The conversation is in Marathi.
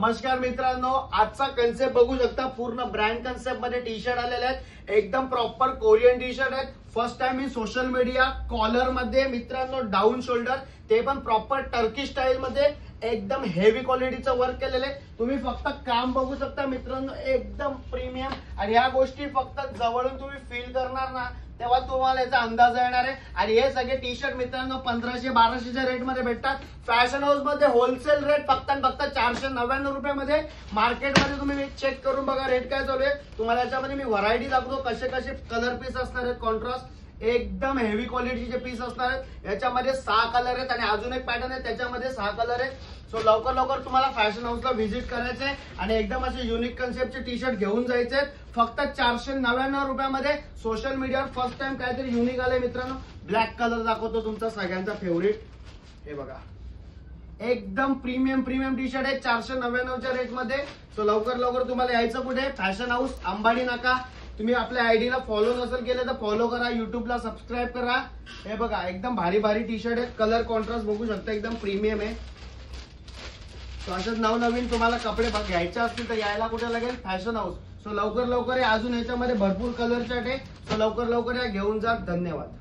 नमस्कार मित्रांनो, आजचा कन्सेप्ट बघू शकता. पूर्ण ब्रँड कन्सेप्ट मध्ये टी शर्ट आलेले आहेत. एकदम प्रॉपर कोरियन टी शर्ट आहेत. First time in social media. Collar मध्ये मित्रांनो डाऊन शोल्डर, ते पण प्रॉपर टर्की स्टाईल मध्ये एकदम हेवी क्वालिटीचं वर्क केलेलं आहे. तुम्ही फक्त काम बघू शकता मित्रांनो, एकदम प्रीमियम. आणि या गोष्टी फक्त जवळून तुम्ही फील करणार ना, तेव्हा तुम्हाला याचा अंदाज येणार आहे. आणि हे सगळे टी शर्ट मित्रांनो 1500-1200च्या रेट मध्ये भेटतात. फॅशन हाऊस मध्ये होलसेल रेट फक्त 499 रुपयामध्ये. मार्केटमध्ये तुम्ही चेक करून बघा रेट काय चालू आहे. तुम्हाला याच्यामध्ये मी व्हरायटी दाखवतो, कसे कसे कलर पीस असणार आहेत. कॉन्ट्रास्ट एकदम हेवी क्वालिटीचे पीस असणार आहेत. याच्यामध्ये 6 कलर आहेत आणि अजून एक पॅटर्न आहे त्याच्यामध्ये 6 कलर आहेत. सो लवकर लवकर तुम्हाला फॅशन हाऊसला व्हिजिट करायचंय आणि एकदम असे युनिक कन्सेप्टचे टी शर्ट घेऊन जायचे. फक्त 499 रुपयामध्ये. सोशल मीडियावर फर्स्ट टाइम काहीतरी युनिक आलंय मित्रांनो. ब्लॅक कलर दाखवतो, तुमचा सगळ्यांचा फेवरेट. हे बघा, एकदम प्रीमियम टी शर्ट आहे 499च्या रेट मध्ये. सो लवकर लवकर तुम्हाला यायचं कुठे, फॅशन हाऊस, अंबाडी नाका. तुम्ही आपल्या आयडीला फॉलो नसेल केलं तर फॉलो करा, युट्यूबला सबस्क्राईब करा. हे बघा, एकदम भारी भारी टी शर्ट आहे. कलर कॉन्ट्रास्ट बघू शकता, एकदम प्रीमियम आहे. अशाच नवनवीन तुम्हाला कपडे घ्यायचे असतील तर यायला कुठे लागेल, फॅशन हाऊस. सो लवकर लवकर या. अजून याच्यामध्ये भरपूर कलर चार्ट आहे. सो लवकर लवकर या, घेऊन जा. धन्यवाद.